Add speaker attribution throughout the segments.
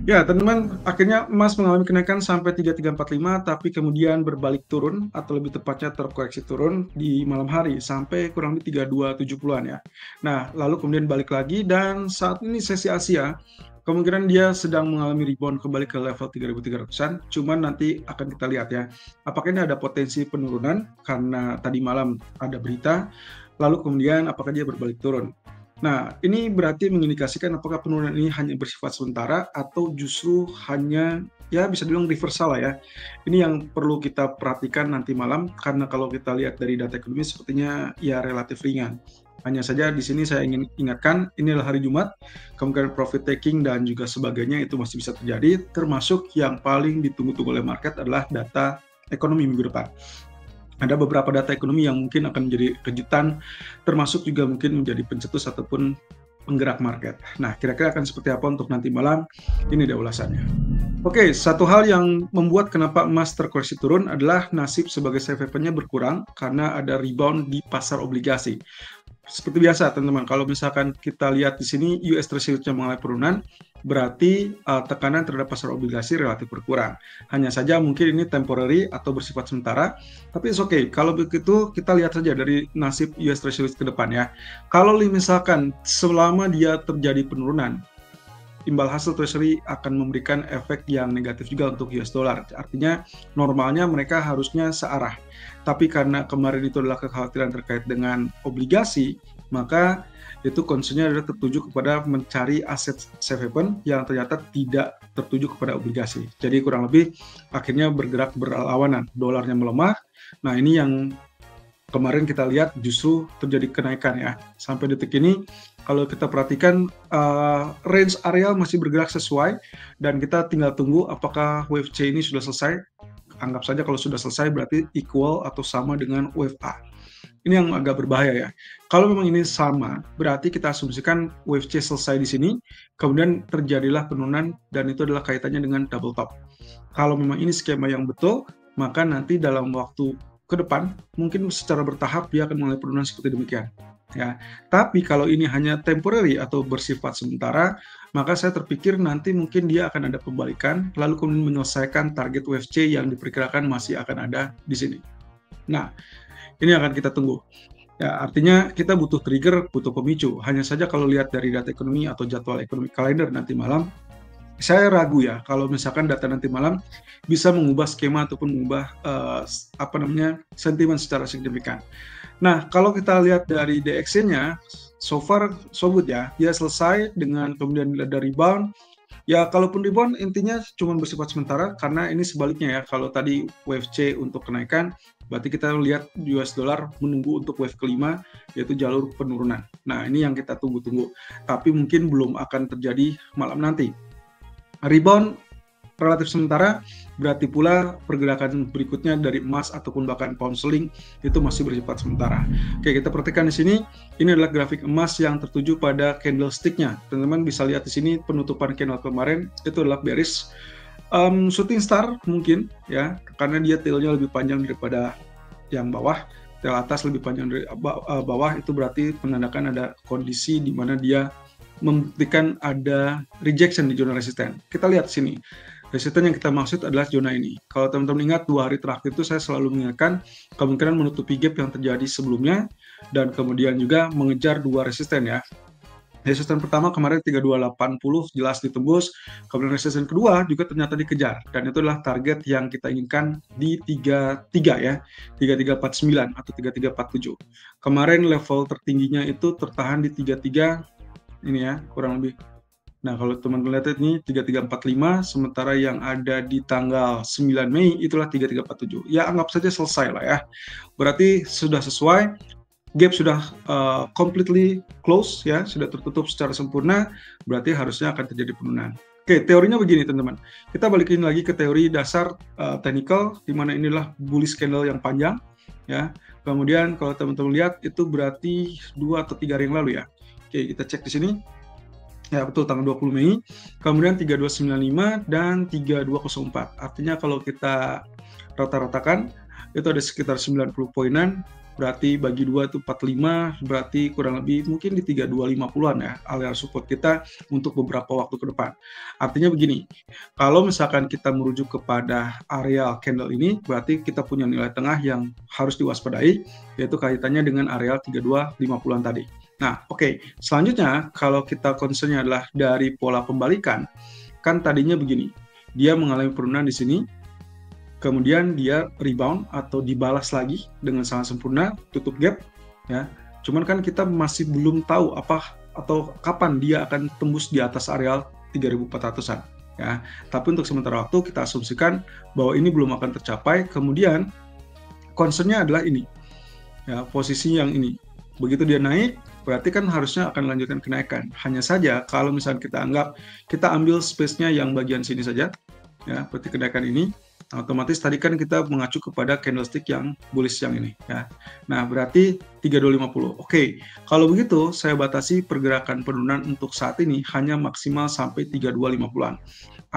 Speaker 1: Ya, teman-teman, akhirnya emas mengalami kenaikan sampai 3345, tapi kemudian berbalik turun, atau lebih tepatnya terkoreksi turun di malam hari, sampai kurang lebih 3270-an ya. Nah, lalu kemudian balik lagi, dan saat ini sesi Asia, kemungkinan dia sedang mengalami rebound kembali ke level 3300-an, cuman nanti akan kita lihat ya, apakah ini ada potensi penurunan, karena tadi malam ada berita, lalu kemudian apakah dia berbalik turun. Nah, ini berarti mengindikasikan apakah penurunan ini hanya bersifat sementara atau justru hanya ya bisa dibilang reversal lah ya. Ini yang perlu kita perhatikan nanti malam karena kalau kita lihat dari data ekonomi sepertinya ya relatif ringan. Hanya saja di sini saya ingin ingatkan ini adalah hari Jumat, kemungkinan profit taking dan juga sebagainya itu masih bisa terjadi, termasuk yang paling ditunggu-tunggu oleh market adalah data ekonomi minggu depan. Ada beberapa data ekonomi yang mungkin akan menjadi kejutan, termasuk juga mungkin menjadi pencetus ataupun penggerak market. Nah, kira-kira akan seperti apa untuk nanti malam? Ini dia ulasannya. Oke, satu hal yang membuat kenapa emas terkoreksi turun adalah nasib sebagai safe haven-nya berkurang karena ada rebound di pasar obligasi. Seperti biasa, teman-teman, kalau misalkan kita lihat di sini US Treasury-nya mengalami penurunan, berarti tekanan terhadap pasar obligasi relatif berkurang. Hanya saja mungkin ini temporary atau bersifat sementara, tapi it's okay. Kalau begitu, kita lihat saja dari nasib US Treasury ke depan ya. Kalau misalkan selama dia terjadi penurunan, imbal hasil treasury akan memberikan efek yang negatif juga untuk US dollar. Artinya normalnya mereka harusnya searah. Tapi karena kemarin itu adalah kekhawatiran terkait dengan obligasi, maka itu concern-nya adalah tertuju kepada mencari aset safe haven yang ternyata tidak tertuju kepada obligasi. Jadi kurang lebih akhirnya bergerak berlawanan. Dolarnya melemah. Nah, ini yang kemarin kita lihat justru terjadi kenaikan ya. Sampai detik ini kalau kita perhatikan range area masih bergerak sesuai dan kita tinggal tunggu apakah wave C ini sudah selesai. Anggap saja kalau sudah selesai berarti equal atau sama dengan wave A. Ini yang agak berbahaya ya. Kalau memang ini sama, berarti kita asumsikan wave C selesai di sini, kemudian terjadilah penurunan dan itu adalah kaitannya dengan double top. Kalau memang ini skema yang betul, maka nanti dalam waktu ke depan mungkin secara bertahap dia akan mengalami penurunan seperti demikian. Ya, tapi kalau ini hanya temporary atau bersifat sementara, maka saya terpikir nanti mungkin dia akan ada pembalikan, lalu kemudian menyelesaikan target wave C yang diperkirakan masih akan ada di sini. Nah, ini akan kita tunggu. Ya, artinya kita butuh trigger, butuh pemicu. Hanya saja kalau lihat dari data ekonomi atau jadwal ekonomi kalender nanti malam, saya ragu ya kalau misalkan data nanti malam bisa mengubah skema ataupun mengubah sentimen secara signifikan. Nah, kalau kita lihat dari DXY-nya, so far so good ya. Dia selesai dengan kemudian ada rebound. Ya, kalaupun rebound intinya cuma bersifat sementara karena ini sebaliknya ya. Kalau tadi wave C untuk kenaikan, berarti kita lihat US dollar menunggu untuk wave kelima yaitu jalur penurunan. Nah, ini yang kita tunggu-tunggu. Tapi mungkin belum akan terjadi malam nanti. Rebound relatif sementara, berarti pula pergerakan berikutnya dari emas ataupun bahkan pound sterling itu masih bersifat sementara. Oke, kita perhatikan di sini, ini adalah grafik emas yang tertuju pada candlestick-nya. Teman-teman bisa lihat di sini penutupan candle kemarin itu adalah bearish. Shooting star mungkin ya, karena dia tail-nya lebih panjang daripada yang bawah. Tail atas lebih panjang dari bawah, itu berarti menandakan ada kondisi di mana dia membuktikan ada rejection di zona resisten. Kita lihat sini. Resisten yang kita maksud adalah zona ini. Kalau teman-teman ingat 2 hari terakhir itu saya selalu mengingatkan kemungkinan menutupi gap yang terjadi sebelumnya dan kemudian juga mengejar 2 resisten ya. Resisten pertama kemarin 3280 jelas ditembus, kemudian resisten kedua juga ternyata dikejar dan itu adalah target yang kita inginkan di 33 ya, 3349 atau 3347. Kemarin level tertingginya itu tertahan di 33 ini ya, kurang lebih. Nah, kalau teman-teman lihat ini 3345, sementara yang ada di tanggal 9 Mei itulah 3347. Ya, anggap saja selesai lah ya. Berarti sudah sesuai, gap sudah completely close ya, sudah tertutup secara sempurna, berarti harusnya akan terjadi penurunan. Oke, teorinya begini teman-teman. Kita balikin lagi ke teori dasar technical, di mana inilah bullish candle yang panjang ya. Kemudian kalau teman-teman lihat itu berarti 2 atau 3 hari yang lalu ya. Oke, kita cek di sini. Ya betul, tanggal 20 Mei, kemudian 3295 dan 3204. Artinya kalau kita rata-ratakan, itu ada sekitar 90 poinan. berarti bagi 2 itu 45, berarti kurang lebih mungkin di 3250-an ya, area support kita untuk beberapa waktu ke depan. Artinya begini, kalau misalkan kita merujuk kepada area candle ini, berarti kita punya nilai tengah yang harus diwaspadai, yaitu kaitannya dengan area 3250-an tadi. Nah, oke. Selanjutnya, kalau kita concern-nya adalah dari pola pembalikan, kan tadinya begini, dia mengalami penurunan di sini, kemudian dia rebound atau dibalas lagi dengan sangat sempurna, tutup gap, ya. Cuman kan kita masih belum tahu apa atau kapan dia akan tembus di atas area 3.400-an, ya. Tapi untuk sementara waktu kita asumsikan bahwa ini belum akan tercapai. Kemudian concern-nya adalah ini, ya, posisi yang ini. Begitu dia naik, berarti kan harusnya akan melanjutkan kenaikan. Hanya saja kalau misalnya kita ambil space-nya yang bagian sini saja, ya, berarti kenaikan ini. Otomatis tadi kan kita mengacu kepada candlestick yang bullish yang ini, ya. Nah, berarti 3250. Oke, kalau begitu saya batasi pergerakan penurunan untuk saat ini hanya maksimal sampai 3250-an.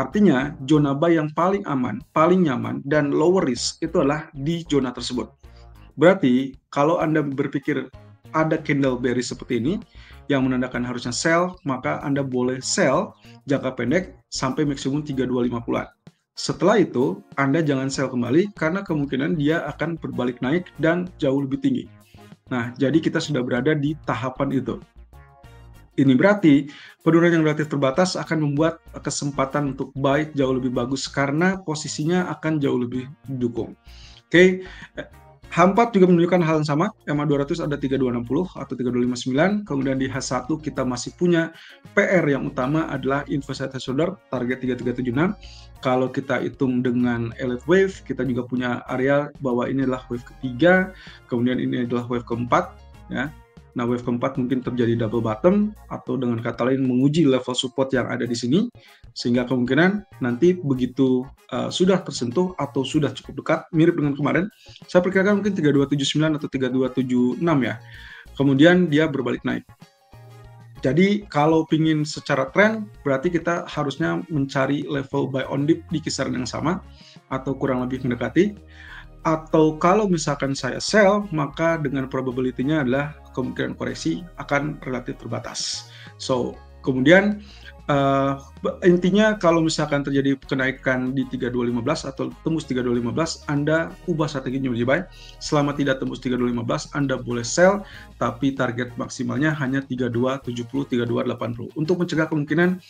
Speaker 1: Artinya, zona buy yang paling aman, paling nyaman, dan lower risk itu adalah di zona tersebut. Berarti, kalau Anda berpikir ada candle bearish seperti ini, yang menandakan harusnya sell, maka Anda boleh sell jangka pendek sampai maksimum 3250-an. Setelah itu, Anda jangan sell kembali karena kemungkinan dia akan berbalik naik dan jauh lebih tinggi. Nah, jadi kita sudah berada di tahapan itu. Ini berarti penurunan yang relatif terbatas akan membuat kesempatan untuk buy jauh lebih bagus karena posisinya akan jauh lebih didukung. Oke. H4 juga menunjukkan hal yang sama, MA200 ada 3260 atau 3259, kemudian di H1 kita masih punya PR yang utama adalah inverse head shoulder, target 3376. Kalau kita hitung dengan elite wave, kita juga punya area bahwa ini adalah wave ketiga, kemudian ini adalah wave keempat, ya. Nah, wave keempat mungkin terjadi double bottom, atau dengan kata lain menguji level support yang ada di sini, sehingga kemungkinan nanti begitu sudah tersentuh atau sudah cukup dekat, mirip dengan kemarin, saya perkirakan mungkin 3279 atau 3276 ya, kemudian dia berbalik naik. Jadi kalau pingin secara tren, berarti kita harusnya mencari level buy on dip di kisaran yang sama, atau kurang lebih mendekati. Atau kalau misalkan saya sell, maka dengan probability-nya adalah kemungkinan koreksi akan relatif terbatas. So, kemudian intinya kalau misalkan terjadi kenaikan di 3215 atau tembus 3215, Anda ubah strateginya menjadi buy. Selama tidak tembus 3215, Anda boleh sell, tapi target maksimalnya hanya 3270, 3280 untuk mencegah kemungkinan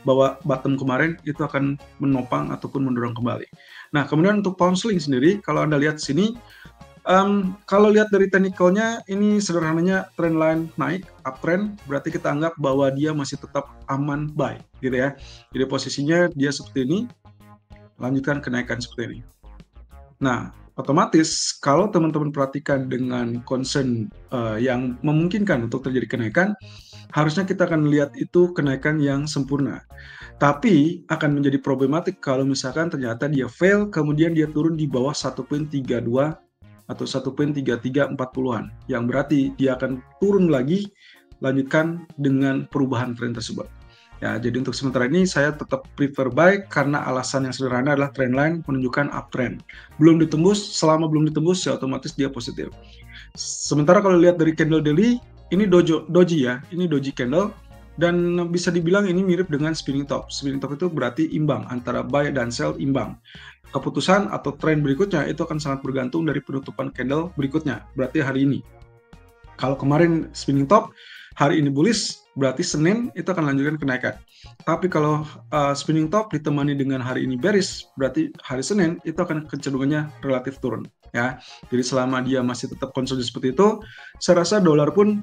Speaker 1: bahwa bottom kemarin itu akan menopang ataupun mendorong kembali. Nah, kemudian untuk pound sterling sendiri, kalau Anda lihat sini, kalau lihat dari technical-nya, ini sederhananya trend line naik, uptrend, berarti kita anggap bahwa dia masih tetap aman buy, gitu ya. Jadi posisinya dia seperti ini, lanjutkan kenaikan seperti ini. Nah, otomatis kalau teman-teman perhatikan dengan concern yang memungkinkan untuk terjadi kenaikan, harusnya kita akan lihat itu kenaikan yang sempurna. Tapi akan menjadi problematik kalau misalkan ternyata dia fail, kemudian dia turun di bawah 1.32 atau 1.3340-an, yang berarti dia akan turun lagi, lanjutkan dengan perubahan tren tersebut. Ya, jadi untuk sementara ini saya tetap prefer buy karena alasan yang sederhana adalah trendline menunjukkan uptrend. Belum ditembus, selama belum ditembus ya otomatis dia positif. Sementara kalau lihat dari candle daily, ini doji ya, ini doji candle, dan bisa dibilang ini mirip dengan spinning top. Spinning top itu berarti imbang, antara buy dan sell imbang. Keputusan atau tren berikutnya itu akan sangat bergantung dari penutupan candle berikutnya, berarti hari ini. Kalau kemarin spinning top, hari ini bullish, berarti Senin itu akan lanjutkan kenaikan. Tapi kalau spinning top ditemani dengan hari ini bearish, berarti hari Senin itu akan kecenderungannya relatif turun. Ya, jadi selama dia masih tetap konsolidasi seperti itu, saya rasa dolar pun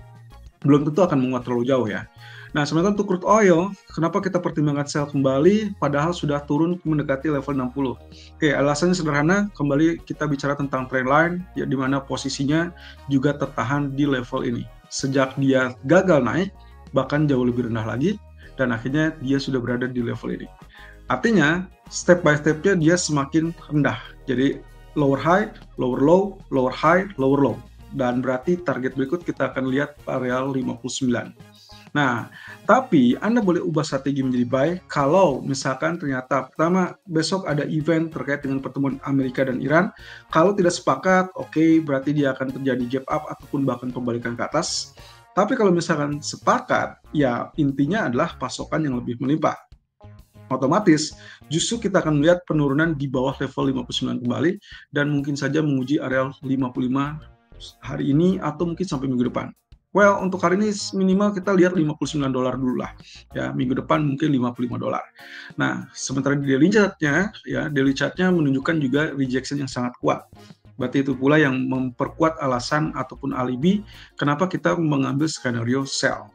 Speaker 1: belum tentu akan menguat terlalu jauh ya. Nah, sementara untuk crude oil, kenapa kita pertimbangkan sell kembali padahal sudah turun mendekati level 60? Oke, alasannya sederhana, kembali kita bicara tentang trend line, ya, di mana posisinya juga tertahan di level ini. Sejak dia gagal naik, bahkan jauh lebih rendah lagi, dan akhirnya dia sudah berada di level ini. Artinya, step by step-nya dia semakin rendah. Jadi, lower high, lower low, lower high, lower low. Dan berarti target berikut kita akan lihat area 59. Nah, tapi Anda boleh ubah strategi menjadi buy kalau misalkan ternyata pertama besok ada event terkait dengan pertemuan Amerika dan Iran. Kalau tidak sepakat, oke, berarti dia akan terjadi gap up ataupun bahkan pembalikan ke atas. Tapi kalau misalkan sepakat, ya intinya adalah pasokan yang lebih melimpah. Otomatis justru kita akan melihat penurunan di bawah level 59 kembali dan mungkin saja menguji area 55 hari ini atau mungkin sampai minggu depan. Well, untuk hari ini minimal kita lihat $59 dulu lah. Ya, minggu depan mungkin $55. Nah, sementara di daily chart-nya, ya, daily chart-nya menunjukkan juga rejection yang sangat kuat. Berarti itu pula yang memperkuat alasan ataupun alibi kenapa kita mengambil skenario sell.